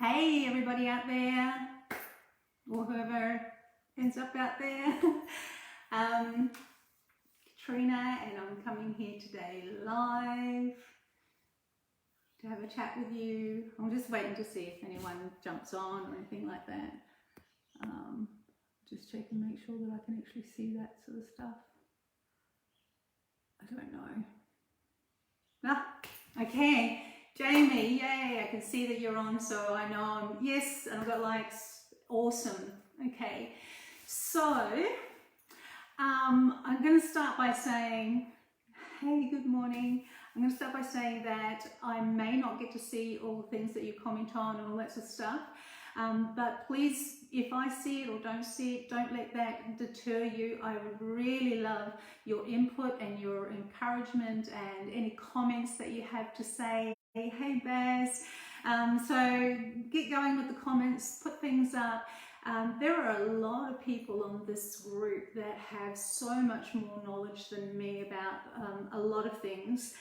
Hey everybody out there, or whoever ends up out there. Katrina, and I'm coming here today live to have a chat with you. I'm just waiting to see if anyone jumps on or anything like that. Just check and make sure that I can actually see that sort of stuff. I don't know. Okay. Jamie, yay, I can see that you're on, so I know yes, and I've got likes, awesome. Okay, so I'm going to start by saying, hey, good morning. I'm going to start by saying that I may not get to see all the things that you comment on and all that sort of stuff, but please, if I see it or don't see it, don't let that deter you. I would really love your input and your encouragement and any comments that you have to say. Hey Baz, so get going with the comments, put things up. There are a lot of people on this group that have so much more knowledge than me about a lot of things,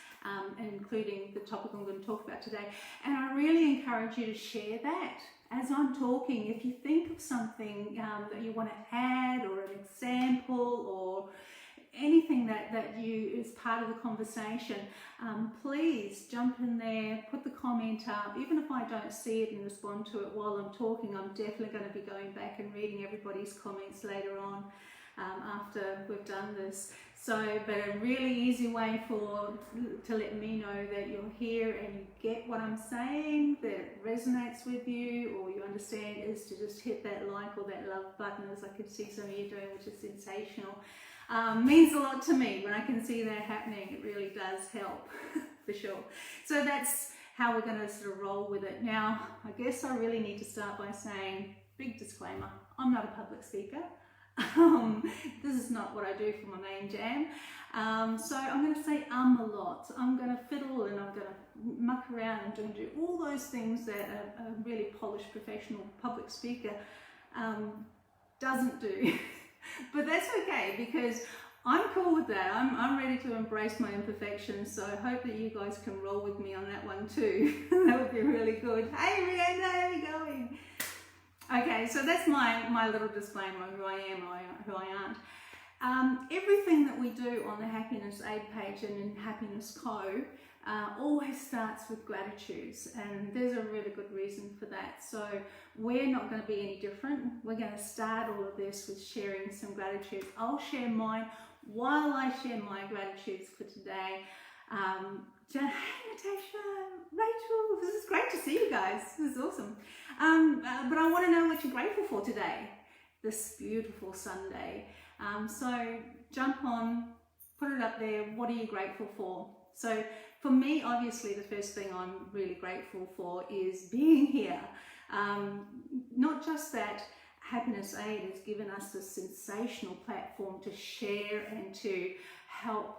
including the topic I'm going to talk about today, and I really encourage you to share that as I'm talking. If you think of something that you want to add, or an example, or anything that you is part of the conversation, please jump in there, put the comment up. Even if I don't see it and respond to it while I'm talking, I'm definitely going to be going back and reading everybody's comments later on after we've done this. So, but a really easy way to let me know that you're here and you get what I'm saying, that it resonates with you or you understand, is to just hit that like or that love button, as I can see some of you doing, which is sensational. Means a lot to me when I can see that happening. It really does help for sure. So that's how we're going to sort of roll with it. Now, I guess I really need to start by saying, big disclaimer, I'm not a public speaker. This is not what I do for my main jam. So I'm going to say a lot. I'm going to fiddle and I'm going to muck around and do all those things that a really polished professional public speaker doesn't do. But that's okay, because I'm cool with that. I'm ready to embrace my imperfections, so I hope that you guys can roll with me on that one too. That would be really good. Hey Rihanna, how are you going? Okay, so that's my little disclaimer on who I am and who I aren't. Everything that we do on the Happiness Aid page and in Happiness Co. Always starts with gratitudes, and there's a really good reason for that. So we're not going to be any different. We're going to start all of this with sharing some gratitudes. I'll share mine while I share my gratitudes for today. Hey Natasha, Rachel, this is great to see you guys. This is awesome. But I want to know what you're grateful for today, this beautiful Sunday. So jump on, put it up there. What are you grateful for? So for me, obviously, the first thing I'm really grateful for is being here. Not just that Happiness Aid has given us a sensational platform to share and to help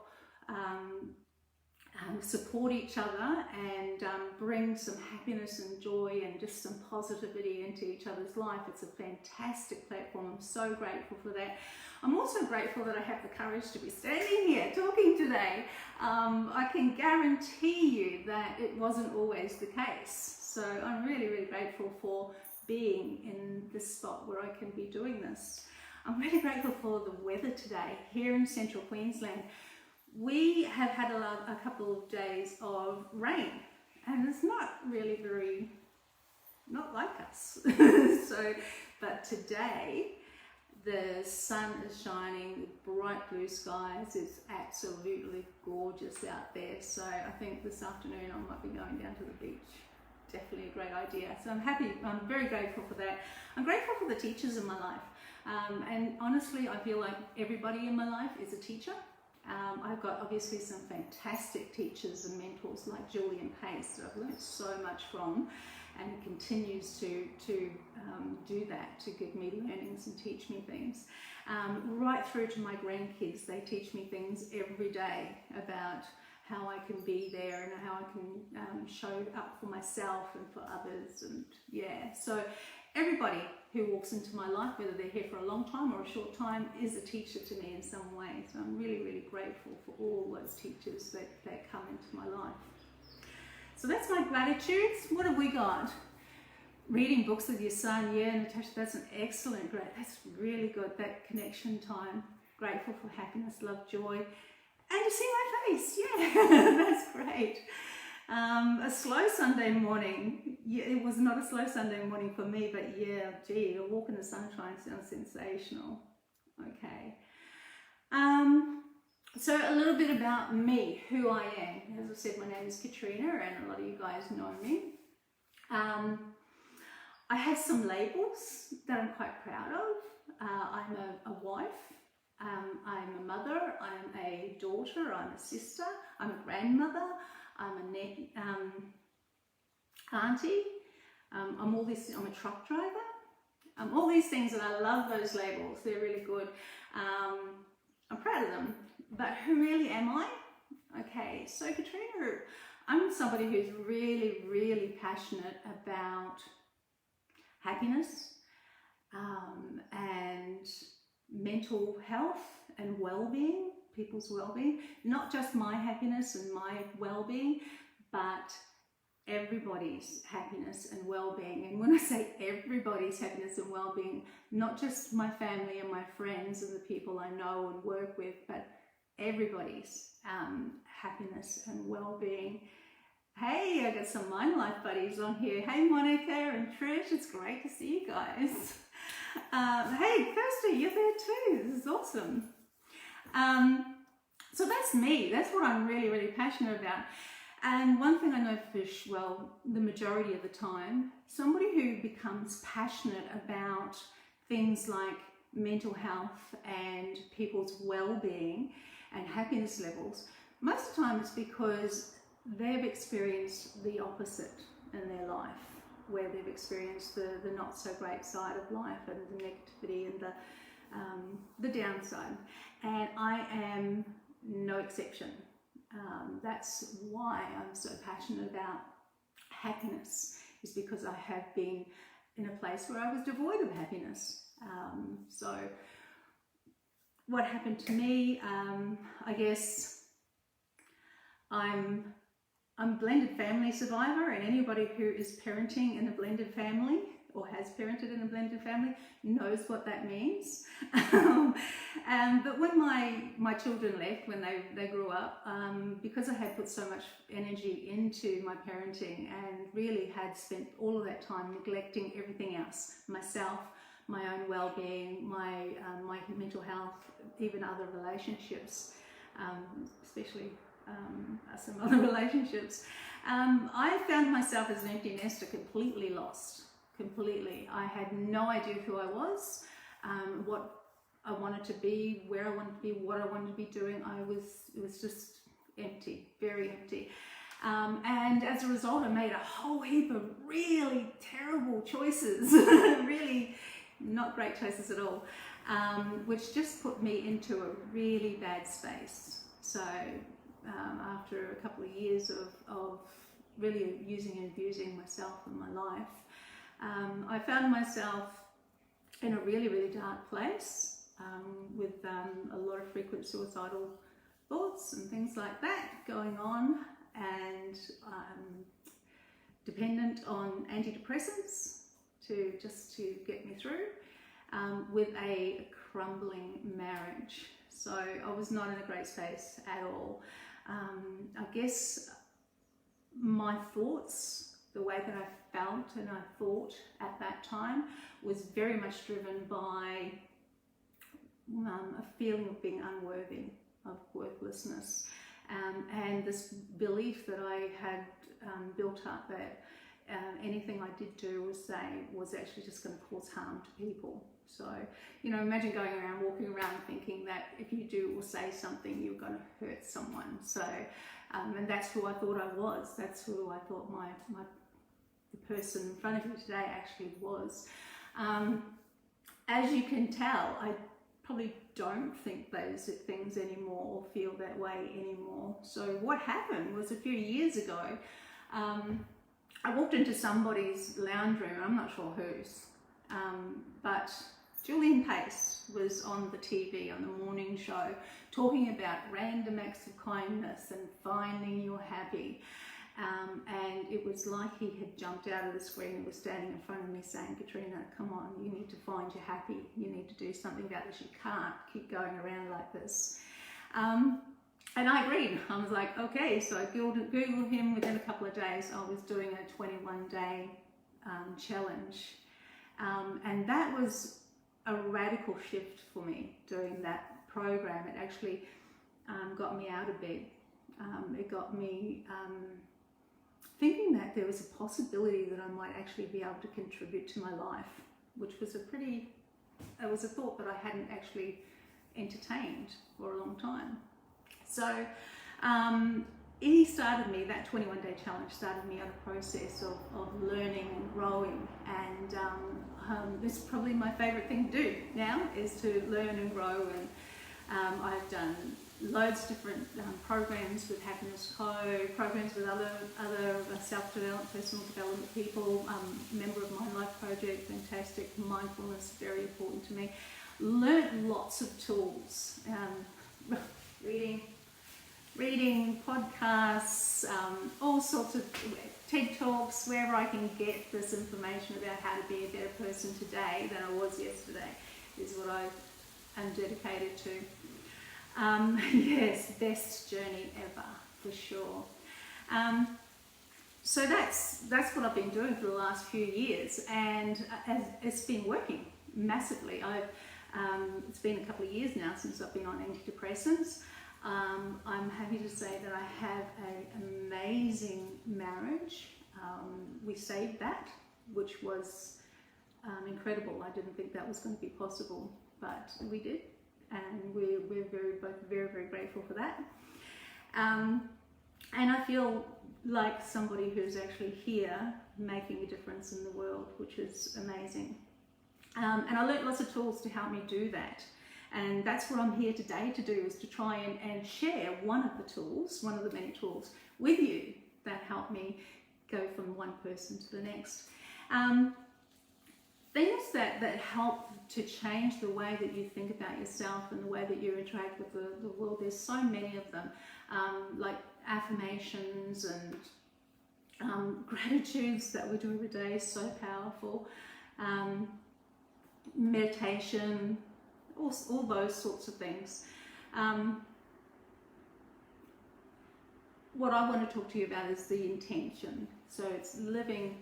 support each other and bring some happiness and joy and just some positivity into each other's life. It's a fantastic platform. I'm so grateful for that. I'm also grateful that I have the courage to be standing here talking today. I can guarantee you that it wasn't always the case. So I'm really, really grateful for being in this spot where I can be doing this. I'm really grateful for the weather today here in central Queensland. We have had a couple of days of rain, and it's not really not like us. But today the sun is shining, bright blue skies. It's absolutely gorgeous out there. So I think this afternoon I might be going down to the beach. Definitely a great idea. So I'm happy, I'm very grateful for that. I'm grateful for the teachers in my life. And honestly, I feel like everybody in my life is a teacher. I've got obviously some fantastic teachers and mentors like Julian Pace that I've learned so much from, and continues to do that, to give me learnings and teach me things. Right through to my grandkids, they teach me things every day about how I can be there and how I can show up for myself and for others. And yeah, so everybody who walks into my life, whether they're here for a long time or a short time, is a teacher to me in some way. So I'm really, really grateful for all those teachers that come into my life. So that's my gratitudes. What have we got? reading books with your son, yeah, Natasha, that's an excellent, great, that's really good, that connection time. Grateful for happiness, love, joy, and to see my face, yeah, that's great. A slow Sunday morning, yeah, it was not a slow Sunday morning for me, but yeah, gee, a walk in the sunshine sounds sensational. Okay. So a little bit about me, who I am. As I said, my name is Katrina, and a lot of you guys know me. I have some labels that I'm quite proud of. I'm a wife, I'm a mother, I'm a daughter, I'm a sister, I'm a grandmother, I'm a auntie, I'm a truck driver. All these things, and I love those labels, they're really good. I'm proud of them, but who really am I? Okay, so Katrina, I'm somebody who's really, really passionate about happiness and mental health and well-being, people's well-being, not just my happiness and my well-being, but everybody's happiness and well-being. And when I say everybody's happiness and well-being, not just my family and my friends and the people I know and work with, but everybody's happiness and well-being. Hey, I got some Mind Life buddies on here. Hey, Monica and Trish, it's great to see you guys. Hey, Kirsty, you're there too. This is awesome. So that's me. That's what I'm really, really passionate about. And one thing I know the majority of the time, somebody who becomes passionate about things like mental health and people's well-being and happiness levels, most of the time it's because they've experienced the opposite in their life, where they've experienced the not so great side of life and the negativity and the downside. And I am no exception. That's why I'm so passionate about happiness, is because I have been in a place where I was devoid of happiness. So what happened to me, I guess I'm a blended family survivor, and anybody who is parenting in a blended family or has parented in a blended family knows what that means. But when my children left, when they grew up, because I had put so much energy into my parenting and really had spent all of that time neglecting everything else, myself, my own well-being, my mental health, even other relationships, especially some other relationships, I found myself as an empty nester, completely lost. Completely. I had no idea who I was, what I wanted to be, where I wanted to be, what I wanted to be doing. It was just empty, very empty. And as a result, I made a whole heap of really terrible choices, really not great choices at all, which just put me into a really bad space. So after a couple of years of really using and abusing myself and my life, I found myself in a really, really dark place with a lot of frequent suicidal thoughts and things like that going on, and dependent on antidepressants to get me through, with a crumbling marriage. So I was not in a great space at all. I guess my thoughts, the way that I felt and I thought at that time, was very much driven by a feeling of being unworthy, of worthlessness, and this belief that I had built up that anything I did do or say was actually just going to cause harm to people. So, imagine going around, walking around thinking that if you do or say something, you're going to hurt someone. So, and that's who I thought I was. That's who I thought the person in front of you today actually was. As you can tell, I probably don't think those things anymore or feel that way anymore. So what happened was, a few years ago, I walked into somebody's lounge room, I'm not sure whose, but Julian Pace was on the TV on the morning show talking about random acts of kindness and finding you're happy. And it was like he had jumped out of the screen and was standing in front of me saying, Katrina, come on, you need to find your happy. You need to do something about this. You can't keep going around like this. And I agreed. I was like, okay. So I Googled him. Within a couple of days, I was doing a 21-day challenge. And that was a radical shift for me doing that program. It actually got me out of bed. It got me thinking that there was a possibility that I might actually be able to contribute to my life, which was it was a thought that I hadn't actually entertained for a long time. So he started me, that 21-day challenge started me on a process of learning and growing, and this is probably my favorite thing to do now, is to learn and grow. And I've done loads of different programs with Happiness Co, programs with other self-development, personal development people, member of My Life Project, fantastic, mindfulness, very important to me. Learned lots of tools, reading podcasts, all sorts of TED Talks, wherever I can get this information about how to be a better person today than I was yesterday is what I am dedicated to. Yes, best journey ever, for sure. So that's what I've been doing for the last few years, and it's been working massively. It's been a couple of years now since I've been on antidepressants. I'm happy to say that I have an amazing marriage. We saved that, which was incredible. I didn't think that was going to be possible, but we did, and we're both very, very grateful for that. And I feel like somebody who's actually here making a difference in the world, which is amazing. And I learned lots of tools to help me do that. And that's what I'm here today to do, is to try and share one of the tools, one of the many tools with you that help me go from one person to the next. Things that help to change the way that you think about yourself and the way that you interact with the world. There's so many of them, like affirmations and gratitudes that we do every day, so powerful. Meditation, all those sorts of things. What I want to talk to you about is the intention. So it's living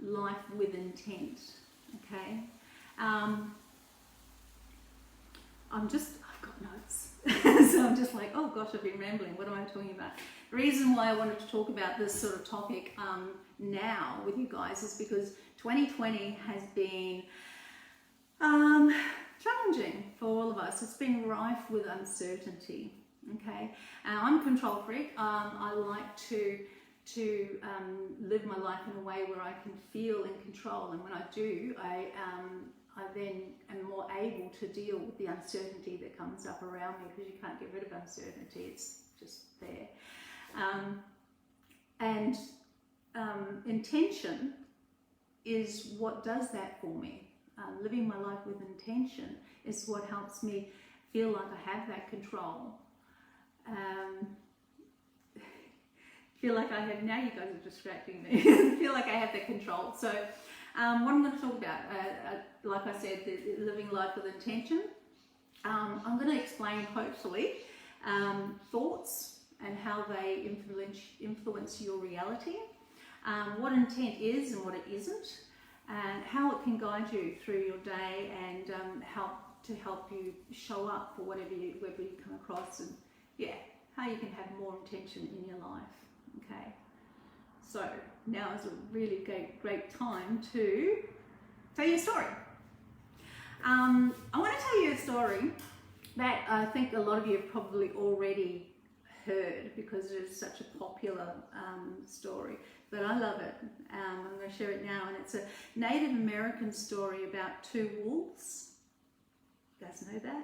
life with intent. Okay. I've got notes. So I'm just like, oh gosh, I've been rambling. What am I talking about? The reason why I wanted to talk about this sort of topic now with you guys is because 2020 has been challenging for all of us. It's been rife with uncertainty. Okay, and I'm a control freak. I like to live my life in a way where I can feel in control, and when I do, I then am more able to deal with the uncertainty that comes up around me, because you can't get rid of uncertainty, it's just there. Intention is what does that for me. Living my life with intention is what helps me feel like I have that control. Feel like I have, now you guys are distracting me, feel like I have that control. So what I'm going to talk about, like I said, living life with intention. I'm going to explain, hopefully, thoughts and how they influence your reality, what intent is and what it isn't, and how it can guide you through your day and help you show up for whatever you come across, and how you can have more intention in your life. Okay, so now is a really great time to tell you a story. I want to tell you a story that I think a lot of you have probably already heard, because it is such a popular story, but I love it. I'm going to share it now, and it's a Native American story about two wolves. You guys know that?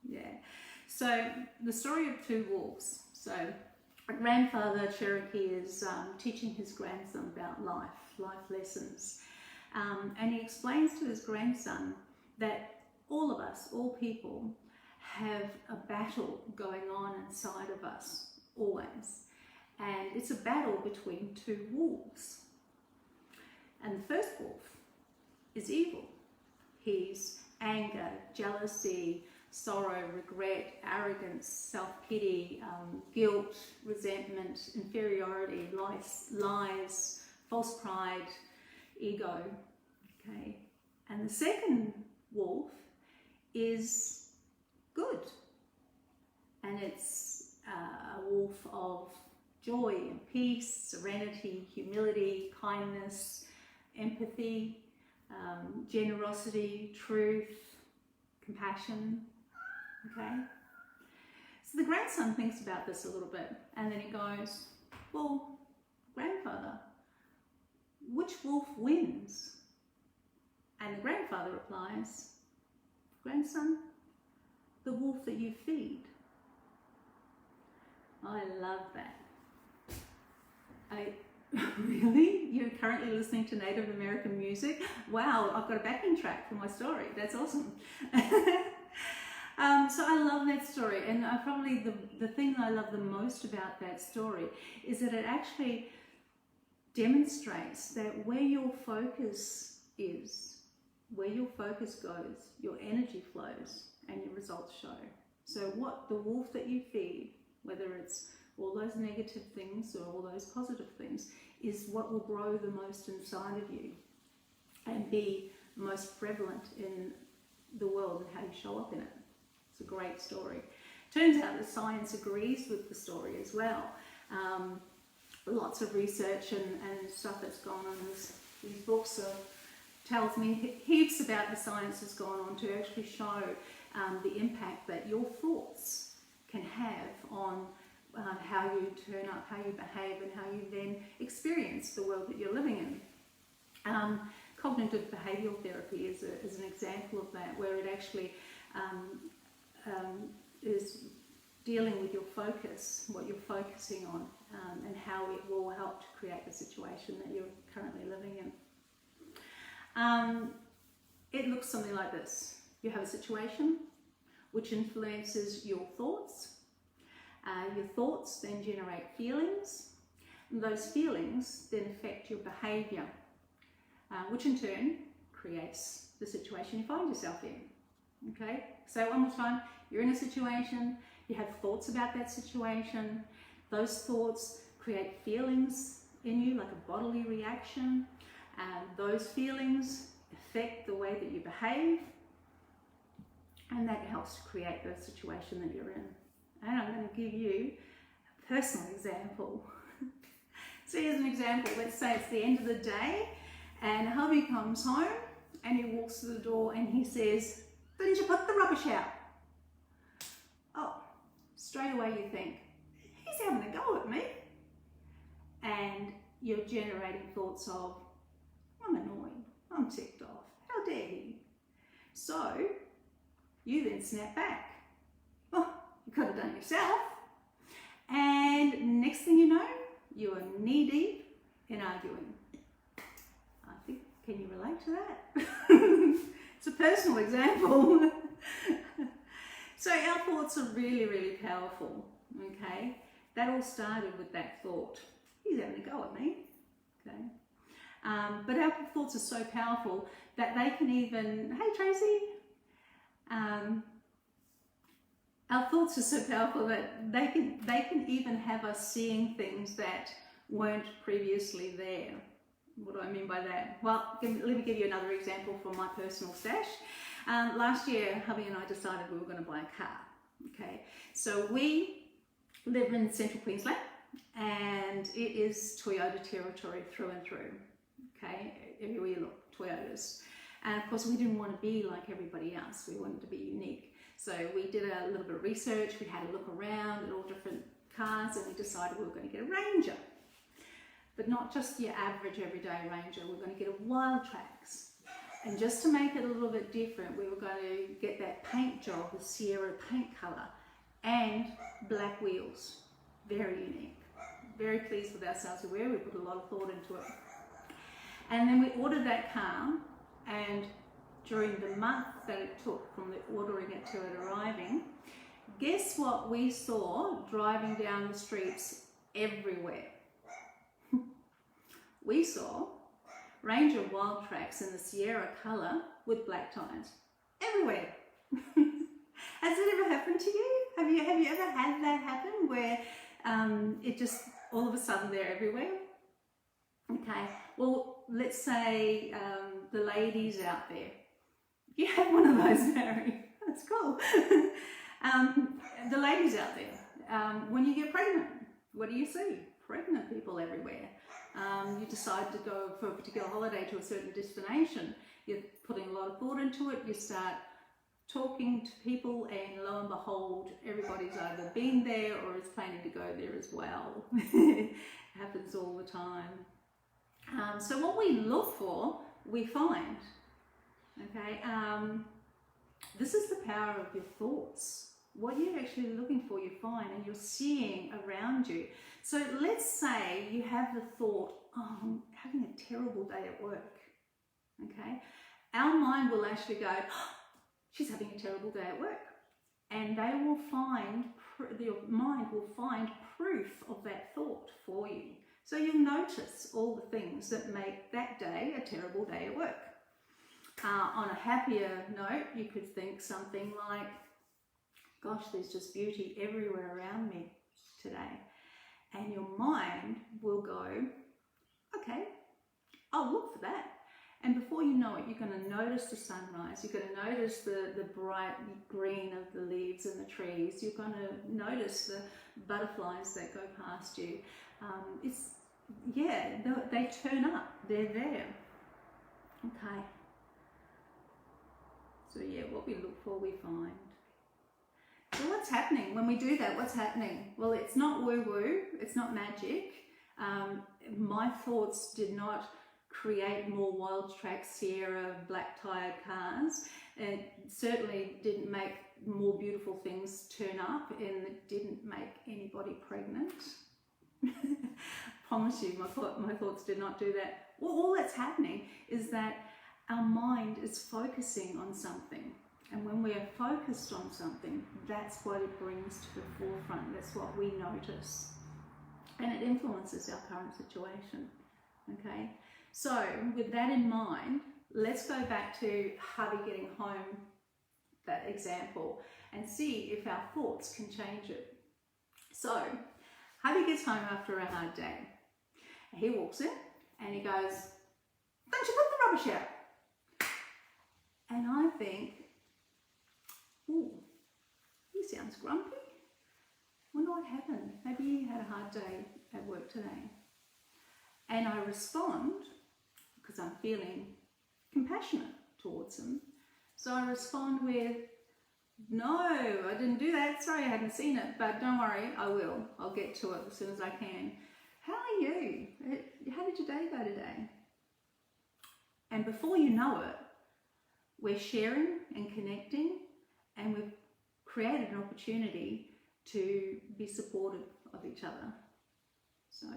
Yeah. So the story of two wolves. So a grandfather, Cherokee, is teaching his grandson about life lessons. And he explains to his grandson that all of us, all people, have a battle going on inside of us, always. and it's a battle between two wolves. And the first wolf is evil. He's anger, jealousy, sorrow, regret, arrogance, self-pity, guilt, resentment, inferiority, lies, false pride, ego. Okay, and the second wolf is good, and it's a wolf of joy and peace, serenity, humility, kindness, empathy, generosity, truth, compassion. Okay, so the grandson thinks about this a little bit, and then he goes, well, grandfather, which wolf wins? And the grandfather replies, grandson, the wolf that you feed. I love that. Really? You're currently listening to Native American music? Wow, I've got a backing track for my story. That's awesome. So I love that story, and probably the thing I love the most about that story is that it actually demonstrates that where your focus is, where your focus goes, your energy flows and your results show. So what the wolf that you feed, whether it's all those negative things or all those positive things, is what will grow the most inside of you and be most prevalent in the world and how you show up in it. It's a great story. Turns out that science agrees with the story as well. Lots of research and stuff that's gone on. These books tells me heaps about the science that's gone on to actually show the impact that your thoughts can have on how you turn up, how you behave, and how you then experience the world that you're living in. Cognitive behavioural therapy is an example of that, where it actually is dealing with your focus, what you're focusing on, and how it will help to create the situation that you're currently living in. It looks something like this. You have a situation which influences your thoughts. Your thoughts then generate feelings, and those feelings then affect your behaviour, which in turn creates the situation you find yourself in. Okay, so one more time, you're in a situation, you have thoughts about that situation, those thoughts create feelings in you, like a bodily reaction, and those feelings affect the way that you behave, and that helps to create the situation that you're in. And I'm going to give you a personal example. So here's an example. Let's say it's the end of the day and hubby comes home and he walks to the door and he says, "Didn't you put the rubbish out?" Oh, straight away you think, he's having a go at me. And you're generating thoughts of, I'm annoyed, I'm ticked off, how dare he? So you then snap back. Oh, you could have done it yourself. And next thing you know, you are knee deep in arguing. I think, can you relate to that? It's a personal example. So our thoughts are really, really powerful, okay? That all started with that thought. He's having a go at me, okay? But our thoughts are so powerful that they can even, hey Tracy, our thoughts are so powerful that they can even have us seeing things that weren't previously there. What do I mean by that? Well, let me give you another example from my personal stash. Last year, hubby and I decided we were going to buy a car. Okay, so we live in central Queensland, and it is Toyota territory through and through. Okay, everywhere you look, Toyotas. And of course, we didn't want to be like everybody else. We wanted to be unique. So we did a little bit of research. We had a look around at all different cars, and we decided we were going to get a Ranger. But not just your average everyday Ranger. We're going to get a Wild Tracks. And just to make it a little bit different, we were going to get that paint job, the Sierra paint colour, and black wheels. Very unique. Very pleased with ourselves. We put a lot of thought into it. And then we ordered that car, and during the month that it took from the ordering it to it arriving, guess what we saw driving down the streets everywhere. We saw Ranger wild tracks in the Sierra colour with black ties everywhere. Has it ever happened to you? Have you ever had that happen where it just all of a sudden they're everywhere? Okay, well, let's say the ladies out there, you have one of those, Mary. That's cool. The ladies out there, when you get pregnant, what do you see? Pregnant people everywhere. You decide to go for a particular holiday to a certain destination. You're putting a lot of thought into it. You start talking to people, and lo and behold, everybody's either been there or is planning to go there as well. It happens all the time. So what we look for, we find. Okay, this is the power of your thoughts. What you're actually looking for, you find, and you're seeing around you. So let's say you have the thought, oh, I'm having a terrible day at work. Okay, our mind will actually go, oh, she's having a terrible day at work, and they will find, your mind will find proof of that thought for you. So you'll notice all the things that make that day a terrible day at work. On a happier note, you could think something like, gosh, there's just beauty everywhere around me today. And your mind will go, okay, I'll look for that. And before you know it, you're going to notice the sunrise, you're going to notice the bright green of the leaves and the trees, you're going to notice the butterflies that go past you. They turn up, they're there. Okay. So yeah, what we look for, we find. So what's happening when we do that? What's happening? Well, it's not woo-woo, it's not magic. My thoughts did not create more wild track Sierra black tire cars. It certainly didn't make more beautiful things turn up, and it didn't make anybody pregnant. Promise you, my thoughts did not do that. Well, all that's happening is that our mind is focusing on something. And when we are focused on something, that's what it brings to the forefront. That's what we notice. And it influences our current situation. Okay? So, with that in mind, let's go back to hubby getting home, that example, and see if our thoughts can change it. So, hubby gets home after a hard day. He walks in and he goes, don't you put the rubbish out? And I think, ooh, he sounds grumpy. Wonder what happened. Maybe he had a hard day at work today. And I respond, because I'm feeling compassionate towards him. So I respond with, no, I didn't do that. Sorry, I hadn't seen it, but don't worry, I will. I'll get to it as soon as I can. How are you? How did your day go today? And before you know it, we're sharing and connecting, and we've created an opportunity to be supportive of each other. So,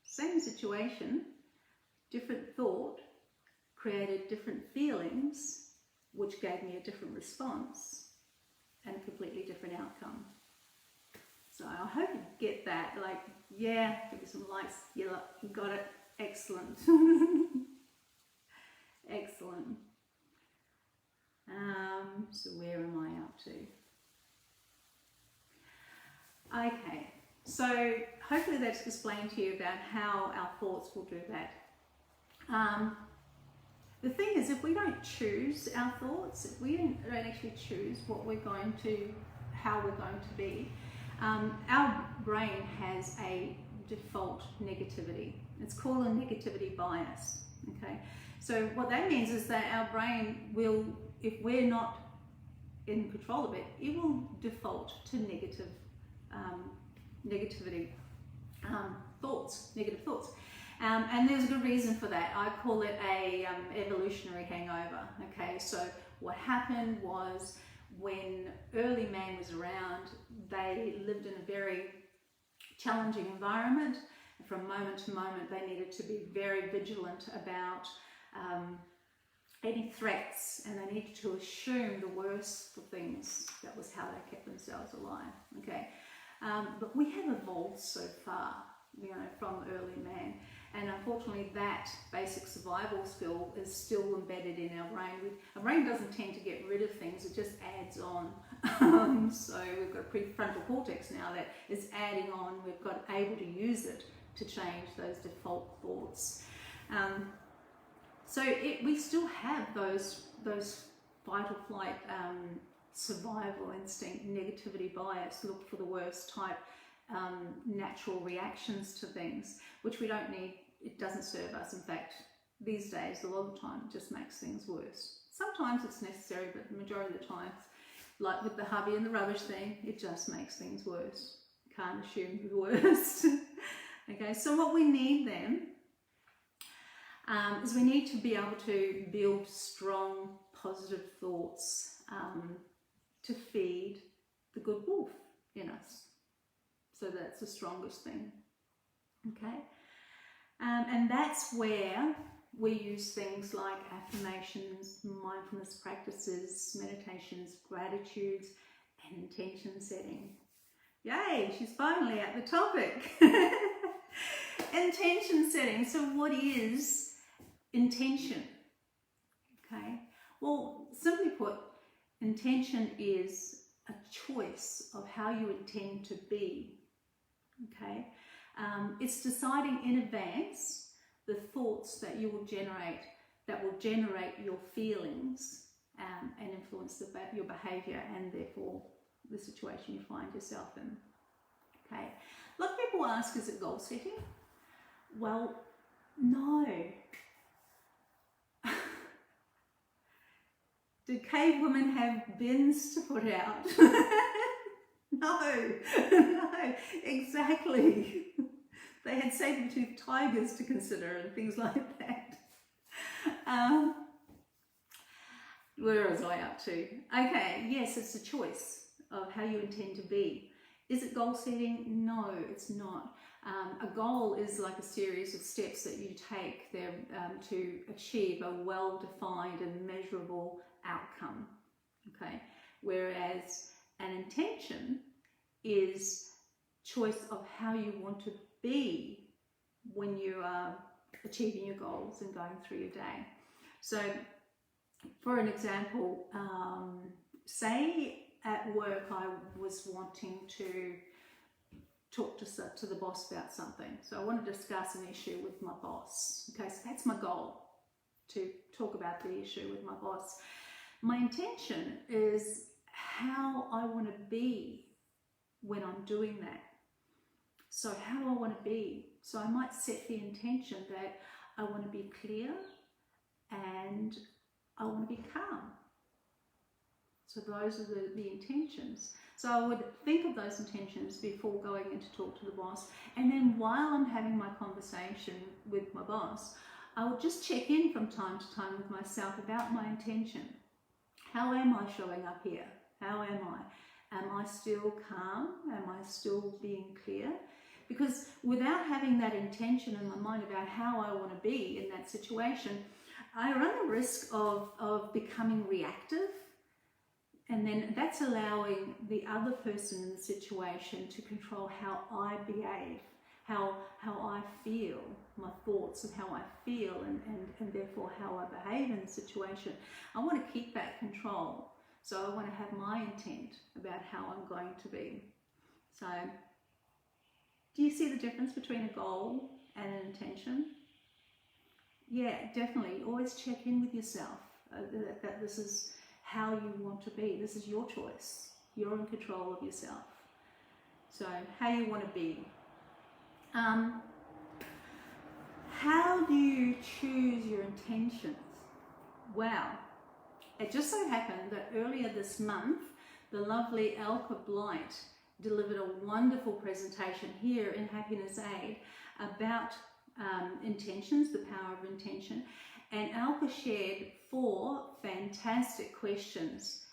same situation, different thought, created different feelings, which gave me a different response and a completely different outcome. So I hope you get that. Like, yeah, give me some likes. You got it. Excellent. Excellent. So where am I up to? Okay, so hopefully that's explained to you about how our thoughts will do that. The thing is, if we don't choose our thoughts, if we don't actually choose what we're going to, how we're going to be, our brain has a default negativity. It's called a negativity bias, okay? So what that means is that our brain will, if we're not in control of it, it will default to negative thoughts, negative thoughts. And there's a good reason for that. I call it a evolutionary hangover. Okay, so what happened was when early man was around, they lived in a very challenging environment. From moment to moment, they needed to be very vigilant about any threats, and they needed to assume the worst for things. That was how they kept themselves alive. Okay. But we have evolved so far, you know, from early man. And unfortunately, that basic survival skill is still embedded in our brain. Our brain doesn't tend to get rid of things, it just adds on. So we've got a prefrontal cortex now that is adding on. We've got able to use it to change those default thoughts. So we still have those fight or flight, survival instinct, negativity bias, look for the worst type natural reactions to things, which we don't need. It doesn't serve us. In fact, these days, a lot of the time, it just makes things worse. Sometimes it's necessary, but the majority of the times, like with the hubby and the rubbish thing, it just makes things worse. Can't assume the worst. Okay, so what we need then is we need to be able to build strong, positive thoughts to feed the good wolf in us. So that's the strongest thing. Okay, and that's where we use things like affirmations, mindfulness practices, meditations, gratitudes, and intention setting. Yay, she's finally at the topic. Intention setting. So what is intention? Okay, well, simply put, intention is a choice of how you intend to be. Okay, it's deciding in advance the thoughts that you will generate, that will generate your feelings and influence your behaviour and therefore the situation you find yourself in. Okay, a lot of people ask, is it goal setting? Well, no. Did cave women have bins to put out? No, no, exactly. They had saber-toothed tigers to consider and things like that. Where was I up to? Okay, yes, it's a choice of how you intend to be. Is it goal setting? No, it's not. A goal is like a series of steps that you take there to achieve a well-defined and measurable outcome. Okay, whereas an intention is choice of how you want to be when you are achieving your goals and going through your day. So, for an example, say at work I was wanting to talk to the boss about something. So I want to discuss an issue with my boss. Okay, so that's my goal, to talk about the issue with my boss. My intention is how I want to be when I'm doing that. So how do I want to be? So I might set the intention that I want to be clear and I want to be calm. So those are the intentions. So I would think of those intentions before going in to talk to the boss. And then while I'm having my conversation with my boss, I would just check in from time to time with myself about my intention. How am I showing up here? How am I? Am I still calm? Am I still being clear? Because without having that intention in my mind about how I want to be in that situation, I run the risk of becoming reactive. And then that's allowing the other person in the situation to control how I behave, how I feel, my thoughts and how I feel, and therefore how I behave in the situation. I want to keep that control. So I want to have my intent about how I'm going to be. So do you see the difference between a goal and an intention? Yeah, definitely. Always check in with yourself that this is how you want to be. This is your choice. You're in control of yourself. So how you want to be. How do you choose your intentions? Well, it just so happened that earlier this month, the lovely Elka Blight delivered a wonderful presentation here in Happiness Aid about intentions, the power of intention. And Elka shared 4 fantastic questions.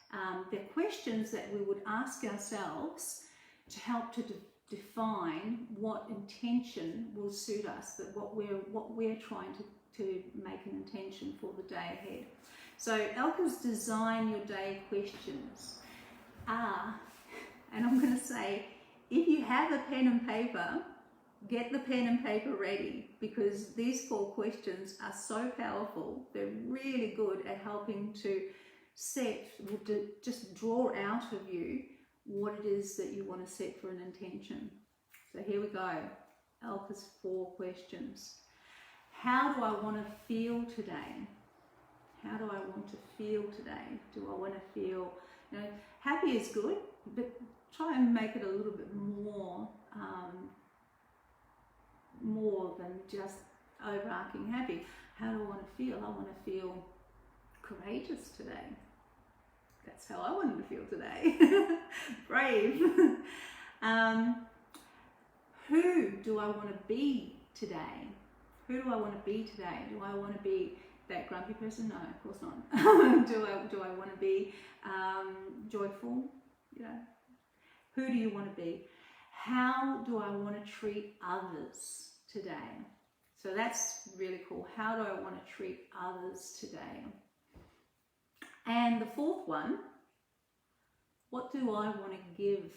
They're questions that we would ask ourselves to help to define what intention will suit us, that what we're trying to make an intention for the day ahead. So Elka's Design Your Day questions are, and I'm going to say if you have a pen and paper, get the pen and paper ready, because these 4 questions are so powerful. They're really good at helping to just draw out of you what it is that you want to set for an intention. So here we go. Alpha's 4 questions. How do I want to feel today? How do I want to feel today? Do I want to feel, happy is good, but try and make it a little bit more than just overarching happy. How do I want to feel? I want to feel courageous today. That's how I wanted to feel today. Brave. Who do I want to be today? Who do I want to be today? Do I want to be that grumpy person? No, of course not. do I want to be joyful? Who do you want to be? How do I want to treat others today? So that's really cool. How do I want to treat others today? And the 4th one, what do I want to give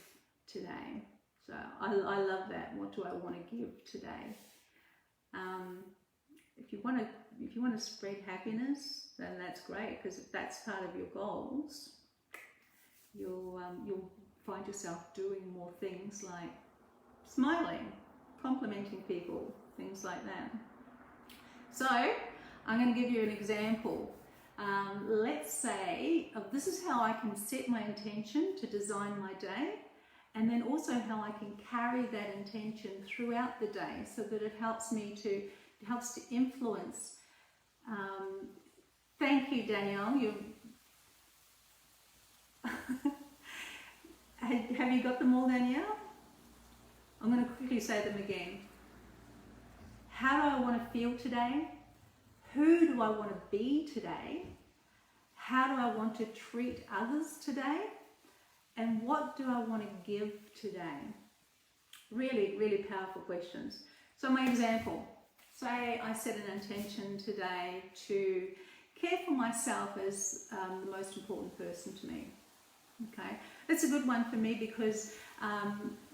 today? So I love that. What do I want to give today? If you want to spread happiness, then that's great, because if that's part of your goals, you'll find yourself doing more things like smiling, complimenting people, things like that. So I'm going to give you an example. Let's say this is how I can set my intention to design my day, and then also how I can carry that intention throughout the day, so that it helps to influence. Thank you, Danielle. Have you got them all, Danielle? I'm going to quickly say them again. How do I want to feel today? Who do I want to be today? How do I want to treat others today? And what do I want to give today? Really, really powerful questions. So my example, say I set an intention today to care for myself as the most important person to me. Okay, it's a good one for me because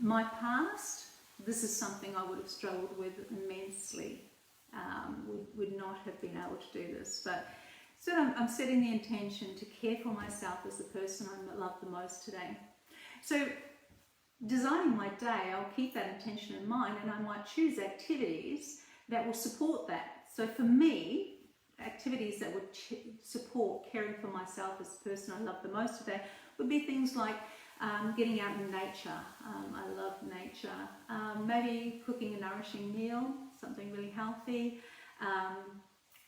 my past, this is something I would have struggled with immensely. Would not have been able to do this, but so I'm setting the intention to care for myself as the person I love the most today. So designing my day, I'll keep that intention in mind, and I might choose activities that will support that. So for me, activities that would support caring for myself as the person I love the most today would be things like getting out in nature. I love nature. Maybe cooking a nourishing meal, something really healthy.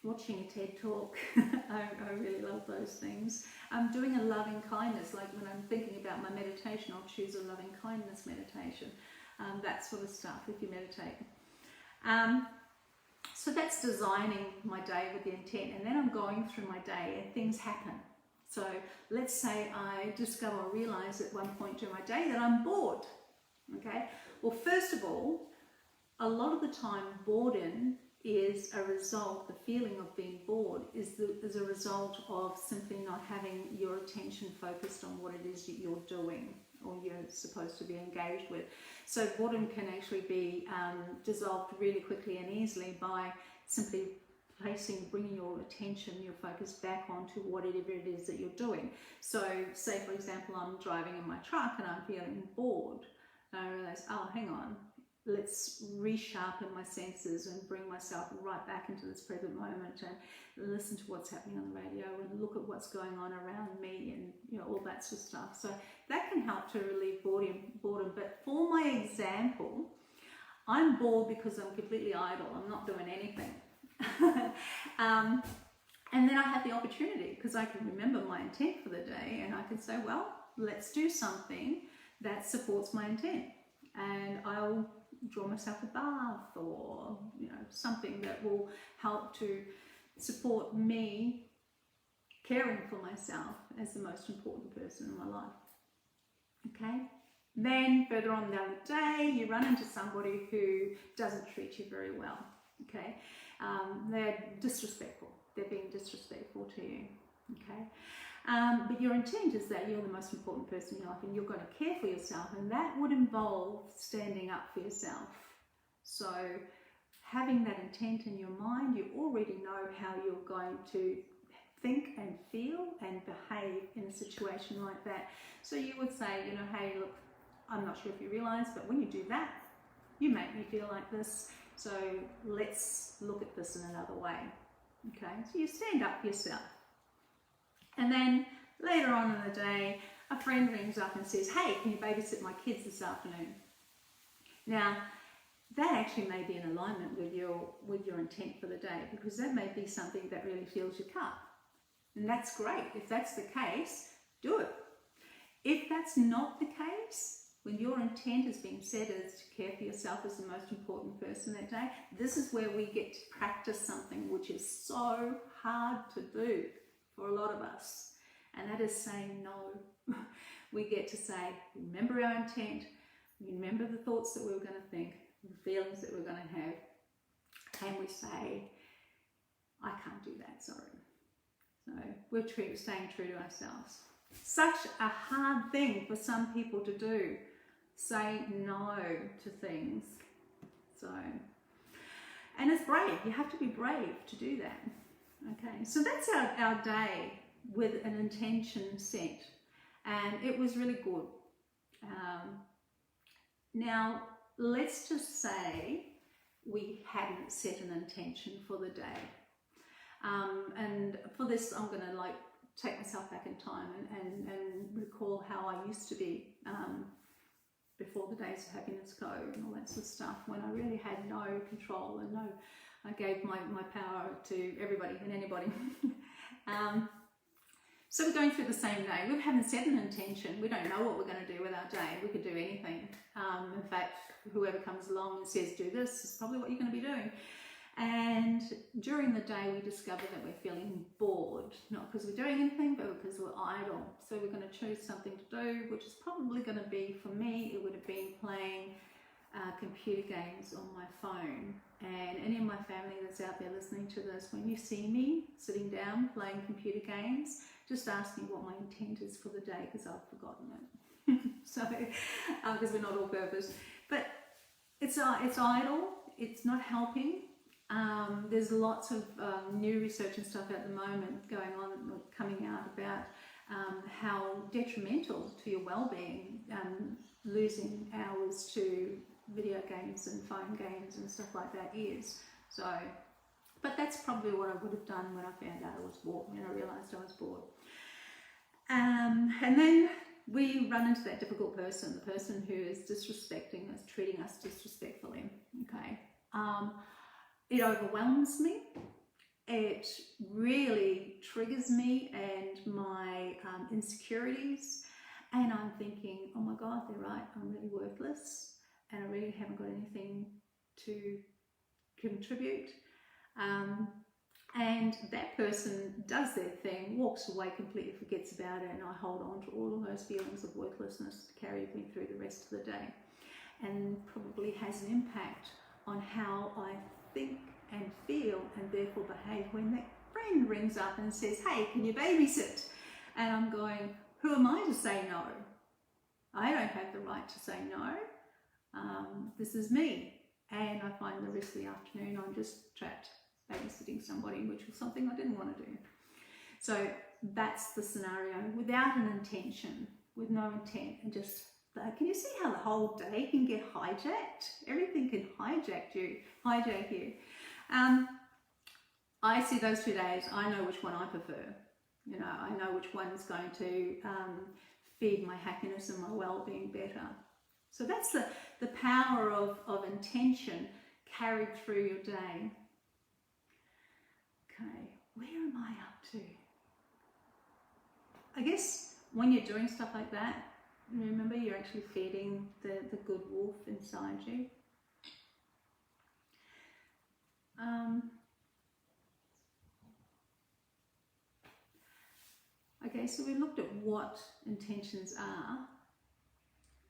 Watching a TED talk. I really love those things. Doing a loving kindness, like when I'm thinking about my meditation, I'll choose a loving kindness meditation. That sort of stuff if you meditate. So that's designing my day with the intent, and then I'm going through my day and things happen. So let's say I discover or realize at one point during my day that I'm bored. Okay, well, first of all, a lot of the time boredom is a result, the feeling of being bored is a result of simply not having your attention focused on what it is that you're doing or you're supposed to be engaged with. So boredom can actually be dissolved really quickly and easily by simply bringing your attention, your focus back onto whatever it is that you're doing. So say for example, I'm driving in my truck and I'm feeling bored. And I realize, oh, hang on, let's resharpen my senses and bring myself right back into this present moment and listen to what's happening on the radio and look at what's going on around me and all that sort of stuff. So that can help to relieve boredom. But for my example, I'm bored because I'm completely idle. I'm not doing anything. And then I have the opportunity, because I can remember my intent for the day, and I can say, well, let's do something that supports my intent, and I'll draw myself a bath or something that will help to support me caring for myself as the most important person in my life. Okay, then further on down the day you run into somebody who doesn't treat you very well. Okay, they're disrespectful, they're being disrespectful to you. Okay, But your intent is that you're the most important person in your life and you're going to care for yourself, and that would involve standing up for yourself. So having that intent in your mind, you already know how you're going to think and feel and behave in a situation like that. So you would say, you know, hey, look, I'm not sure if you realise, but when you do that, you make me feel like this. So let's look at this in another way. Okay, so you stand up for yourself. And then later on in the day, a friend rings up and says, hey, can you babysit my kids this afternoon? Now, that actually may be in alignment with your intent for the day, because that may be something that really fills your cup. And that's great. If that's the case, do it. If that's not the case, when your intent has been set as to care for yourself as the most important person that day, this is where we get to practice something which is so hard to do for a lot of us, and that is saying no. We get to say, remember our intent, remember the thoughts that we were going to think, the feelings that we're going to have, and we say, I can't do that, sorry. So we're staying true to ourselves. Such a hard thing for some people to do, say no to things. So, and it's brave, you have to be brave to do that. Okay, so that's our day with an intention set, and it was really good. Now, let's just say we hadn't set an intention for the day. And for this, I'm going to take myself back in time and recall how I used to be before the Days of Happiness Code and all that sort of stuff, when I really had no control and I gave my power to everybody and anybody. So we're going through the same day. We haven't set an intention. We don't know what we're going to do with our day. We could do anything. In fact, whoever comes along and says do this is probably what you're going to be doing. And during the day we discover that we're feeling bored, not because we're doing anything, but because we're idle. So we're going to choose something to do, which is probably going to be, for me, it would have been playing computer games on my phone. And any of my family that's out there listening to this, when you see me sitting down playing computer games, just ask me what my intent is for the day, because I've forgotten it. So, because we're not all purpose. But it's idle, it's not helping. There's lots of new research and stuff at the moment going on, coming out about how detrimental to your well-being losing hours to video games and phone games and stuff like that is. So, but that's probably what I would have done when I found out I was bored, when I realised I was bored. And then we run into that difficult person, the person who is disrespecting us, treating us disrespectfully, okay? It overwhelms me, it really triggers me and my insecurities, and I'm thinking, oh my God, they're right, I'm really worthless, and I really haven't got anything to contribute. And that person does their thing, walks away, completely forgets about it, and I hold on to all of those feelings of worthlessness to carry me through the rest of the day, and probably has an impact on how I think and feel and therefore behave when that friend rings up and says, hey, can you babysit? And I'm going, who am I to say no? I don't have the right to say no. This is me. And I find the rest of the afternoon I'm just trapped babysitting somebody, which was something I didn't want to do. So that's the scenario, without an intention, with no intent, and just, can you see how the whole day can get hijacked? Everything can hijack you. I see those 2 days, I know which one I prefer. You know, I know which one's going to feed my happiness and my well-being better. So that's the power of intention carried through your day. Okay, where am I up to? I guess when you're doing stuff like that, remember you're actually feeding the good wolf inside you. Okay, so we looked at what intentions are.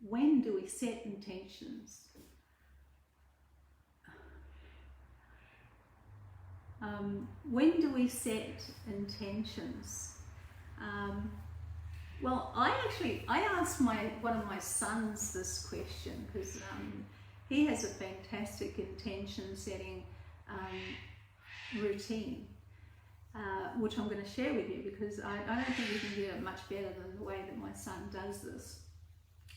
When do we set intentions? When do we set intentions? Well, I asked one of my sons this question because he has a fantastic intention setting routine, which I'm going to share with you because I don't think you can get it much better than the way that my son does this.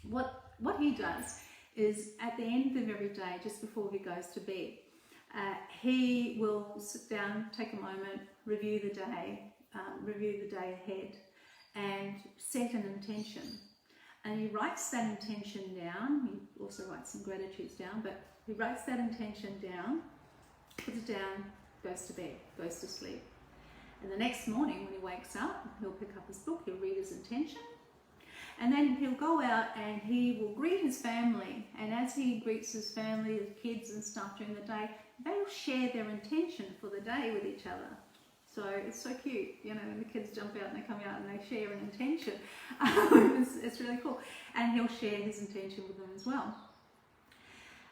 What he does is at the end of every day, just before he goes to bed, he will sit down, take a moment, review the day ahead, and set an intention. And he writes that intention down. He also writes some gratitudes down, but he writes that intention down, puts it down, goes to bed, goes to sleep. And the next morning when he wakes up, he'll pick up his book, he'll read his intention, and then he'll go out and he will greet his family. And as he greets his family, his kids and stuff during the day, they'll share their intention for the day with each other. So it's so cute, you know, when the kids jump out and they come out and they share an intention. It's really cool. And he'll share his intention with them as well.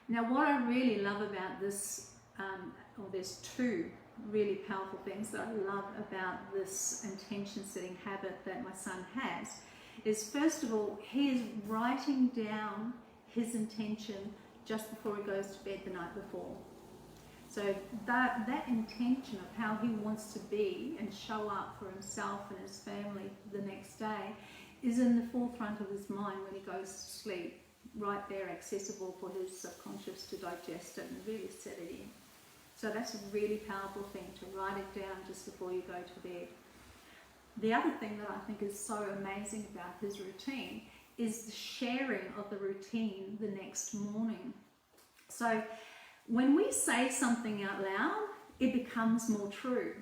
Now, what I really love about this, there's two really powerful things that I love about this intention setting habit that my son has, is first of all, he is writing down his intention just before he goes to bed the night before. So that intention of how he wants to be and show up for himself and his family the next day is in the forefront of his mind when he goes to sleep, right there, accessible for his subconscious to digest it and really set it in. So that's a really powerful thing, to write it down just before you go to bed. The other thing that I think is so amazing about his routine is the sharing of the routine the next morning. So when we say something out loud, it becomes more true,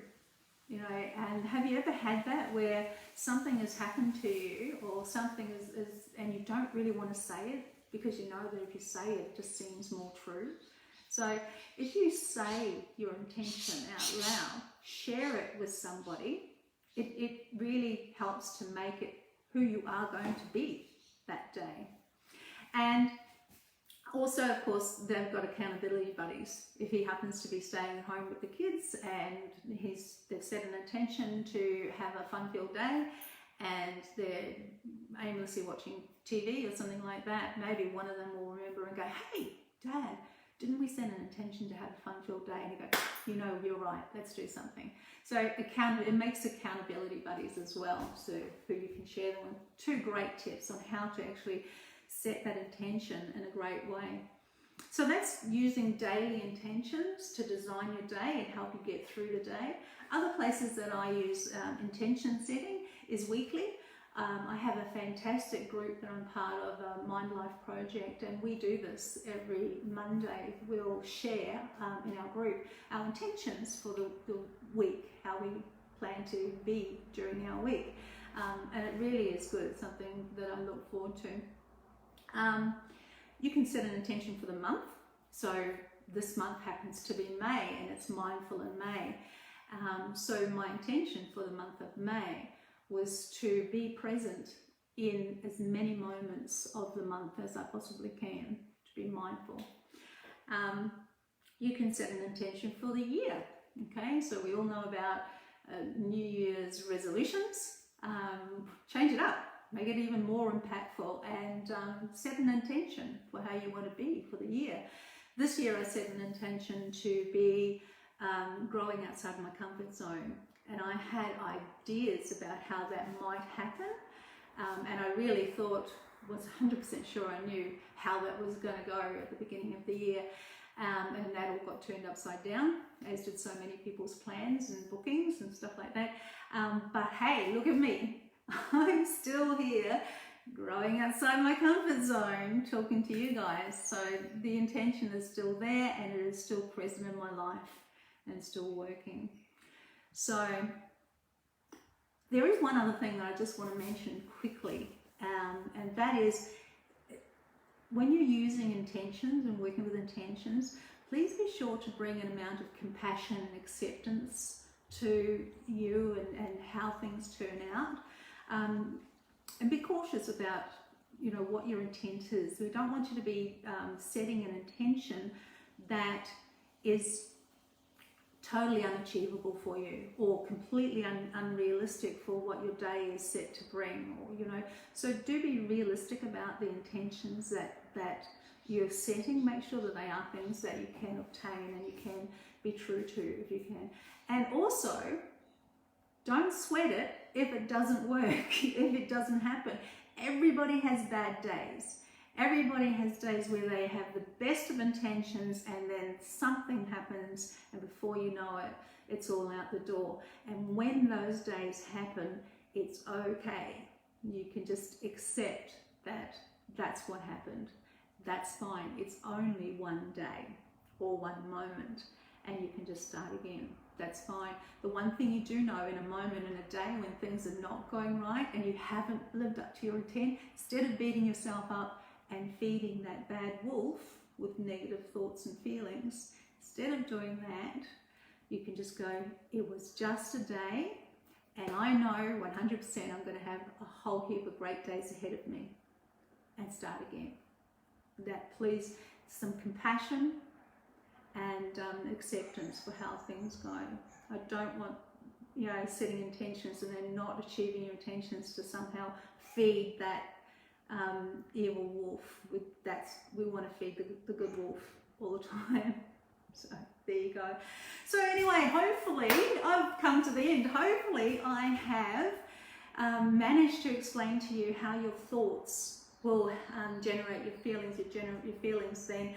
you know. And have you ever had that where something has happened to you, or something is and you don't really want to say it because you know that if you say it, it just seems more true? So if you say your intention out loud, share it with somebody, it really helps to make it who you are going to be that day. And also, of course, they've got accountability buddies. If he happens to be staying at home with the kids and they've set an intention to have a fun-filled day and they're aimlessly watching TV or something like that, maybe one of them will remember and go, "Hey, Dad, didn't we set an intention to have a fun-filled day?" And you go, "You know, you're right, let's do something." So it makes accountability buddies as well, so who you can share them with. Two great tips on how to actually set that intention in a great way. So that's using daily intentions to design your day and help you get through the day. Other places that I use intention setting is weekly. I have a fantastic group that I'm part of, a Mind Life project, and we do this every Monday. We'll share in our group our intentions for the week, how we plan to be during our week. And it really is good. It's something that I look forward to. You can set an intention for the month. So this month happens to be May, and it's Mindful in May. So my intention for the month of May was to be present in as many moments of the month as I possibly can, to be mindful. You can set an intention for the year. Okay, so we all know about New Year's resolutions. Change it up. Make it even more impactful, and set an intention for how you want to be for the year. This year I set an intention to be growing outside my comfort zone, and I had ideas about how that might happen, and I really was 100% sure I knew how that was going to go at the beginning of the year, and that all got turned upside down, as did so many people's plans and bookings and stuff like that. But hey, look at me. I'm still here, growing outside my comfort zone, talking to you guys. So the intention is still there, and it is still present in my life and still working. So there is one other thing that I just want to mention quickly, and that is, when you're using intentions and working with intentions, please be sure to bring an amount of compassion and acceptance to you and how things turn out. And be cautious about, you know, what your intent is. We don't want you to be setting an intention that is totally unachievable for you, or completely unrealistic for what your day is set to bring, or so do be realistic about the intentions that you're setting. Make sure that they are things that you can obtain and you can be true to if you can. And also, don't sweat it if it doesn't work, if it doesn't happen. Everybody has bad days. Everybody has days where they have the best of intentions and then something happens, and before you know it, it's all out the door. And when those days happen, it's okay. You can just accept that that's what happened. That's fine. It's only one day or one moment, and you can just start again. That's fine. The one thing you do know in a moment, in a day when things are not going right and you haven't lived up to your intent, instead of beating yourself up and feeding that bad wolf with negative thoughts and feelings, instead of doing that, you can just go, it was just a day, and I know 100% I'm going to have a whole heap of great days ahead of me, and start again. That, please, some compassion and acceptance for how things go. I don't want, setting intentions and then not achieving your intentions to somehow feed that evil wolf. We want to feed the good wolf all the time. So there you go. So anyway, hopefully I've come to the end. Hopefully I have managed to explain to you how your thoughts will generate your feelings. Your feelings then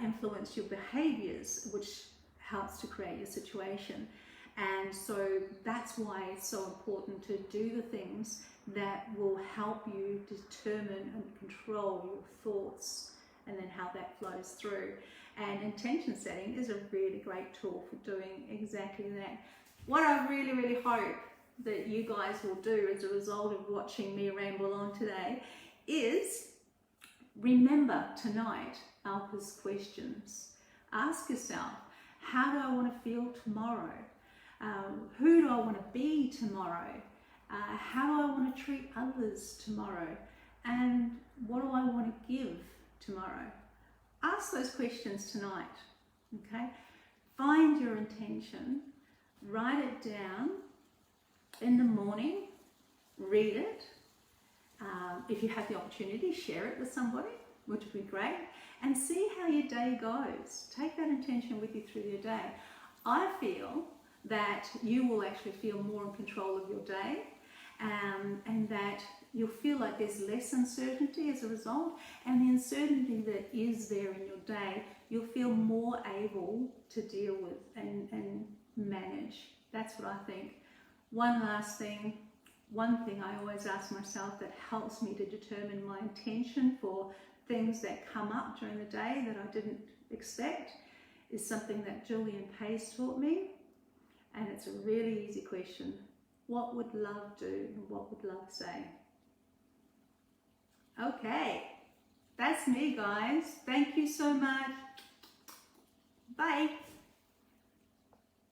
influence your behaviors, which helps to create your situation. And so that's why it's so important to do the things that will help you determine and control your thoughts, and then how that flows through. And intention setting is a really great tool for doing exactly that. What I really, really hope that you guys will do as a result of watching me ramble on today is remember tonight Alpa's questions. Ask yourself, how do I want to feel tomorrow? Who do I want to be tomorrow? How do I want to treat others tomorrow? And what do I want to give tomorrow? Ask those questions tonight, okay? Find your intention, write it down in the morning, read it. If you have the opportunity, share it with somebody, which would be great, and see how your day goes. Take that intention with you through your day. I feel that you will actually feel more in control of your day, and that you'll feel like there's less uncertainty as a result, and the uncertainty that is there in your day, you'll feel more able to deal with and manage. That's what I think. One last thing, one thing I always ask myself that helps me to determine my intention for things that come up during the day that I didn't expect is something that Julian Pace taught me, and it's a really easy question. What would love do and what would love say? Okay, that's me, guys. Thank you so much. Bye.